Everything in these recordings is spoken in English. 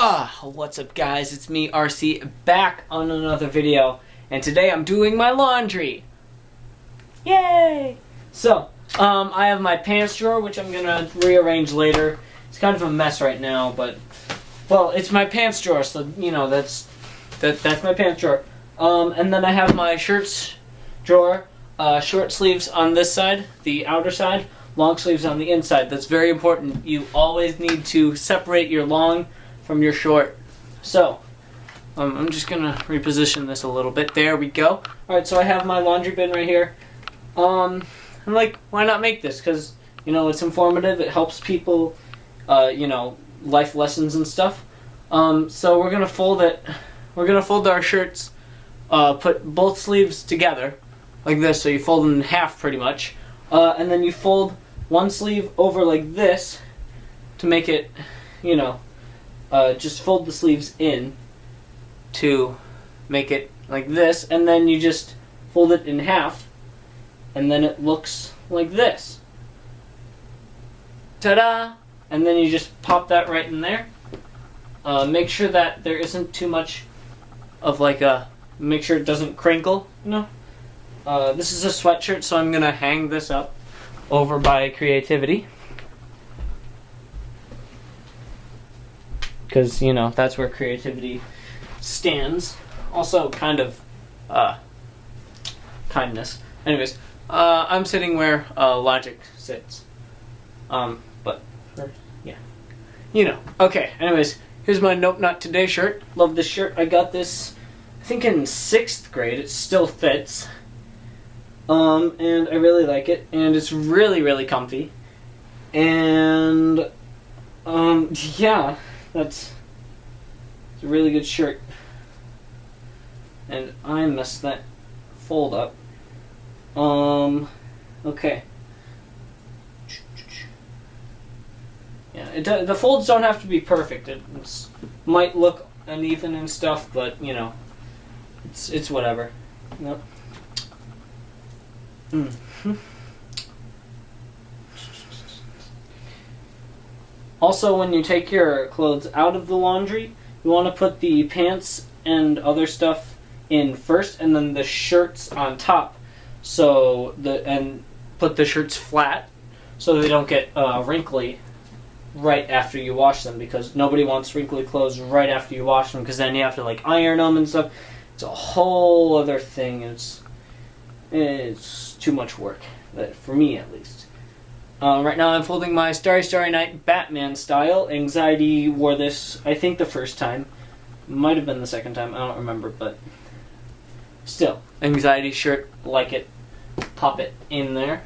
What's up guys, it's me RC back on another video, and today I'm doing my laundry. Yay! So, I have my pants drawer, which I'm gonna rearrange later. It's kind of a mess right now, but, well, it's my pants drawer, so, you know, that's my pants drawer. And then I have my shirts drawer, short sleeves on this side, the outer side, long sleeves on the inside. That's very important. You always need to separate your long from your short. So, I'm just gonna reposition this a little bit. There we go. Alright, so I have my laundry bin right here. I'm like, why not make this? Because, you know, it's informative, it helps people, you know, life lessons and stuff. So we're gonna fold it. We're gonna fold our shirts, put both sleeves together, like this, so you fold them in half pretty much. And then you fold one sleeve over like this to make it, you know, just fold the sleeves in to make it like this, and then you just fold it in half, and then it looks like this. Ta-da! And then you just pop that right in there. Make sure that there isn't too much of like a, make sure it doesn't crinkle, you know? This is a sweatshirt, so I'm gonna hang this up over by Creativity. Because, you know, that's where Creativity stands. Also, kind of, kindness. Anyways, I'm sitting where, Logic sits. But, yeah. You know. Okay, anyways, here's my Nope Not Today shirt. Love this shirt. I got this, I think in 6th grade. It still fits. And I really like it. And it's really, really comfy. And, yeah. It's a really good shirt. And I messed that fold up. Okay. Yeah, the folds don't have to be perfect. It might look uneven and stuff, but, you know, it's whatever. Yep. Mm-hmm. Also, when you take your clothes out of the laundry, you want to put the pants and other stuff in first, and then the shirts on top. So and put the shirts flat so they don't get wrinkly right after you wash them, because nobody wants wrinkly clothes right after you wash them, because then you have to like iron them and stuff. It's a whole other thing. It's too much work, for me at least. Right now I'm folding my Starry Starry Night Batman style. Anxiety wore this, I think, the first time. Might have been the second time, I don't remember, but still. Anxiety shirt, like it. Pop it in there.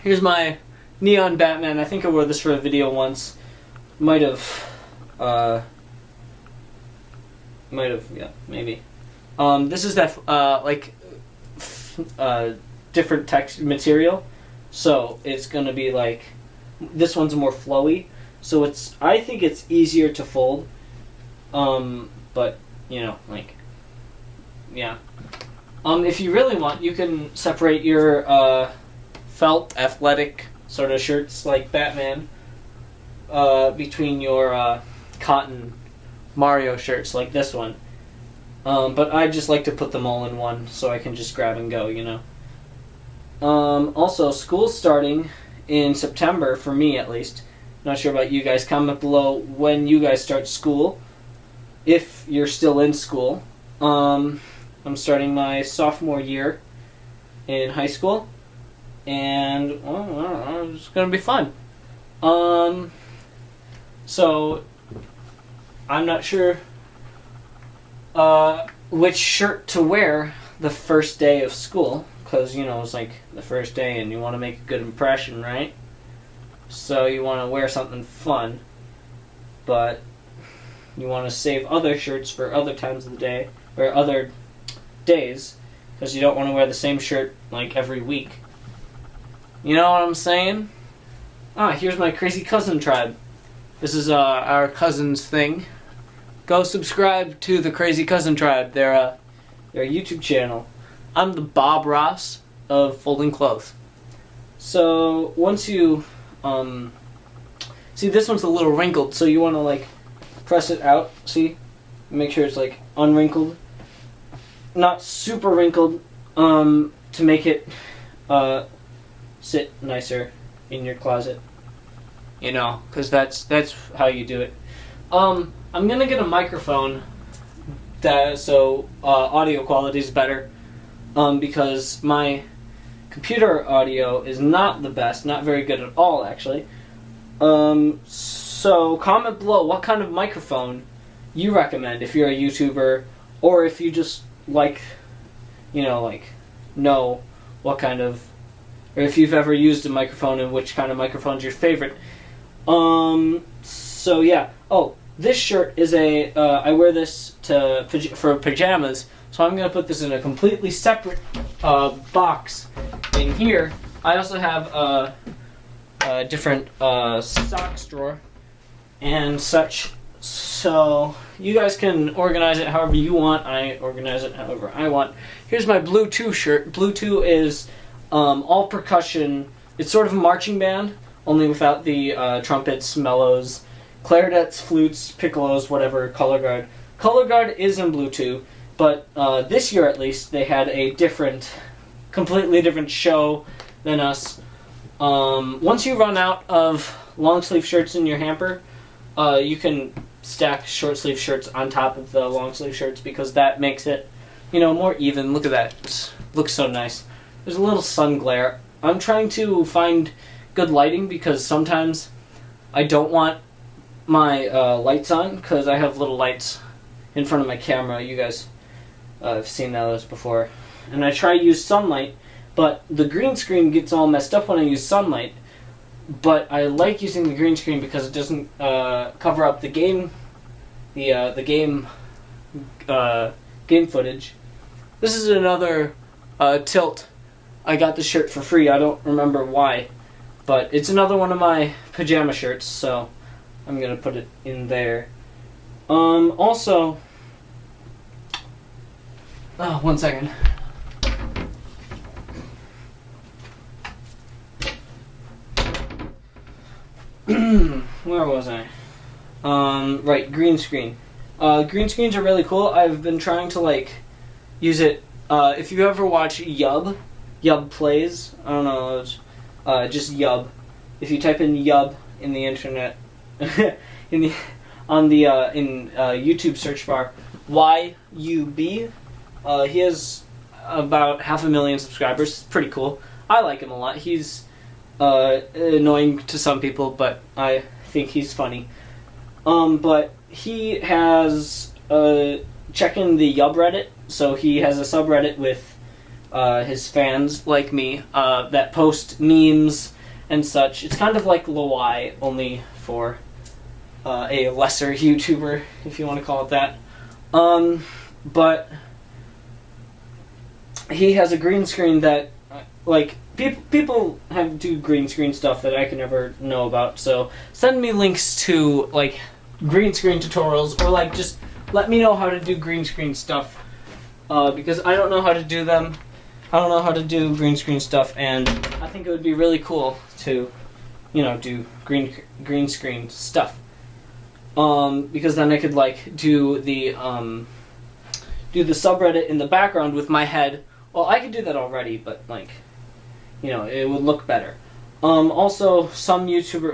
Here's my neon Batman. I think I wore this for a video once. Might have, yeah, maybe. This is that, different text material, so it's gonna be like, this one's more flowy, so I think it's easier to fold, but, you know, like, yeah. If you really want, you can separate your, felt athletic sort of shirts like Batman, between your, cotton Mario shirts like this one, but I just like to put them all in one, so I can just grab and go, you know. Also, school's starting in September, for me at least. Not sure about you guys. Comment below when you guys start school, if you're still in school. I'm starting my sophomore year in high school, and, well, I don't know, it's gonna be fun. So, I'm not sure which shirt to wear the first day of school. Because, you know, it's like the first day and you want to make a good impression, right? So you want to wear something fun, but you want to save other shirts for other times of the day, or other days, because you don't want to wear the same shirt like every week. You know what I'm saying? Here's my Crazy Cousin Tribe. This is our cousins thing. Go subscribe to the Crazy Cousin Tribe. They're a YouTube channel. I'm the Bob Ross of folding clothes. So once you See, this one's a little wrinkled, so you want to like press it out. See, make sure it's like unwrinkled, not super wrinkled, to make it sit nicer in your closet. You know, because that's how you do it. I'm gonna get a microphone so audio quality is better, because my computer audio is not the best, not very good at all actually. So comment below what kind of microphone you recommend if you're a YouTuber, or if you just like, know what kind of, or if you've ever used a microphone and which kind of microphone's your favorite. So yeah. Oh, this shirt is I wear this for pajamas, so I'm gonna put this in a completely separate box in here. I also have a different socks drawer and such, so you guys can organize it however you want. I organize it however I want. Here's my Blue 2 shirt. Blue 2 is all percussion. It's sort of a marching band, only without the trumpets, mellows, clarinets, flutes, piccolos, whatever, color guard. Color guard is in Blue 2, but this year at least they had a completely different show than us. Once you run out of long sleeve shirts in your hamper, you can stack short sleeve shirts on top of the long sleeve shirts, because that makes it, more even. Look at that. It looks so nice. There's a little sun glare. I'm trying to find good lighting because sometimes I don't want my lights on, because I have little lights in front of my camera. You guys have seen those before. And I try to use sunlight, but the green screen gets all messed up when I use sunlight. But I like using the green screen because it doesn't cover up the game footage. This is another tilt. I got the shirt for free. I don't remember why, but it's another one of my pajama shirts, so I'm gonna put it in there. Also, one second. Where was I? Right, green screen. Green screens are really cool. I've been trying to use it. If you ever watch Yub Plays, I don't know, just Yub. If you type in Yub in the internet, in YouTube search bar, YUB, he has about 500,000 subscribers. It's pretty cool. I like him a lot. He's annoying to some people, but I think he's funny. But he has check in the Yub Reddit, so he has a subreddit with his fans like me that post memes and such. It's kind of like Lowai, only for a lesser YouTuber, if you want to call it that. But he has a green screen that, people do green screen stuff that I can never know about, so send me links to, green screen tutorials, or, just let me know how to do green screen stuff, because I don't know how to do them. I don't know how to do green screen stuff, and I think it would be really cool to, do green screen stuff. Because then I could, do the subreddit in the background with my head. Well, I could do that already, but, it would look better. Also, a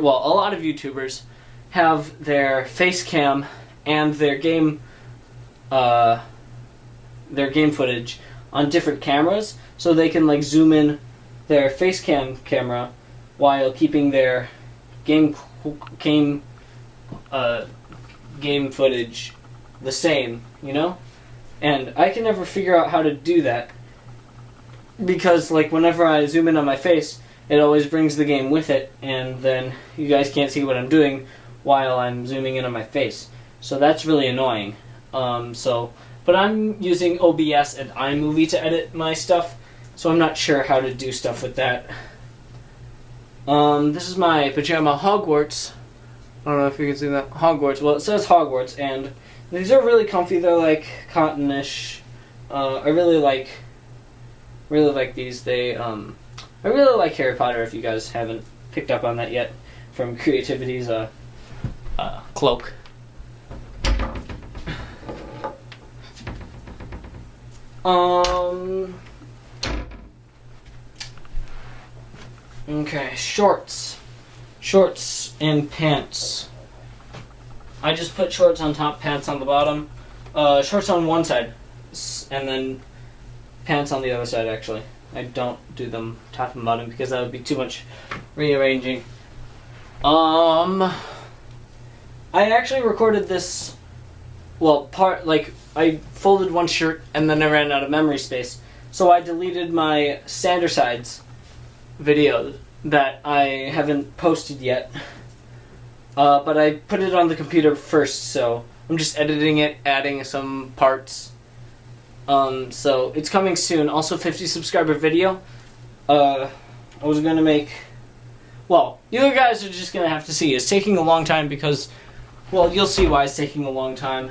lot of YouTubers have their face cam and their game footage on different cameras, so they can zoom in their face camera while keeping their game footage the same, And I can never figure out how to do that, because whenever I zoom in on my face, it always brings the game with it, and then you guys can't see what I'm doing while I'm zooming in on my face. So that's really annoying. But I'm using OBS and iMovie to edit my stuff, so I'm not sure how to do stuff with that. This is my pajama Hogwarts. I don't know if you can see that. Hogwarts. Well, it says Hogwarts, and these are really comfy. They're cottonish. I really like these. I really like Harry Potter, if you guys haven't picked up on that yet from Creativity's cloak. Okay, shorts and pants. I just put shorts on top, pants on the bottom. Shorts on one side, and then pants on the other side, actually. I don't do them top and bottom because that would be too much rearranging. I actually recorded this, well, I folded one shirt and then I ran out of memory space. So I deleted my Sandersides video that I haven't posted yet. But I put it on the computer first, so I'm just editing it, adding some parts. So it's coming soon. Also, 50 subscriber video. I was gonna make... Well, you guys are just gonna have to see. It's taking a long time because... Well, you'll see why it's taking a long time.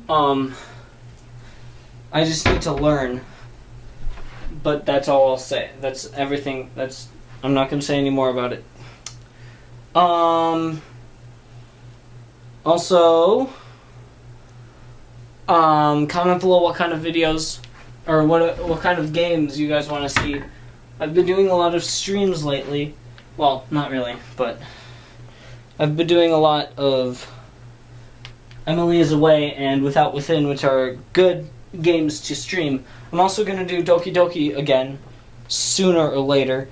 I just need to learn. But that's all I'll say. That's everything. I'm not gonna say any more about it. Also, comment below what kind of videos or what kind of games you guys want to see. I've been doing a lot of streams lately. Well, not really, but I've been doing a lot of Emily is Away and Without Within, which are good games to stream. I'm also going to do Doki Doki again, sooner or later.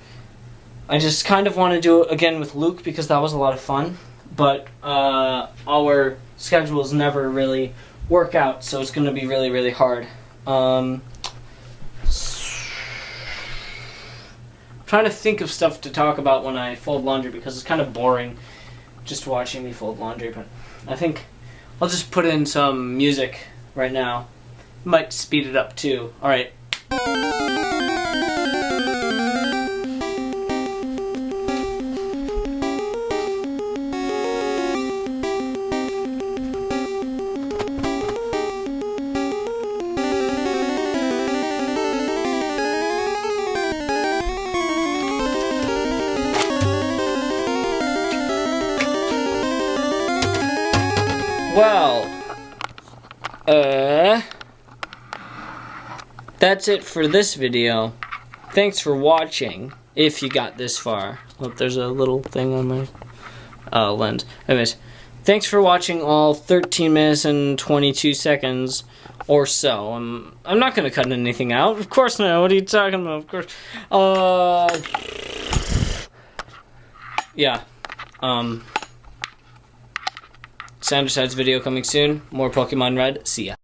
I just kind of want to do it again with Luke because that was a lot of fun. But our schedules never really work out, so it's going to be really, really hard. I'm trying to think of stuff to talk about when I fold laundry because it's kind of boring just watching me fold laundry. But I think I'll just put in some music right now. Might speed it up too. All right. Well, that's it for this video. Thanks for watching, if you got this far. Look, there's a little thing on my lens. Anyways, thanks for watching all 13 minutes and 22 seconds or so. I'm not going to cut anything out. Of course not. What are you talking about? Of course. Yeah. Sandersides video coming soon. More Pokemon Red. See ya.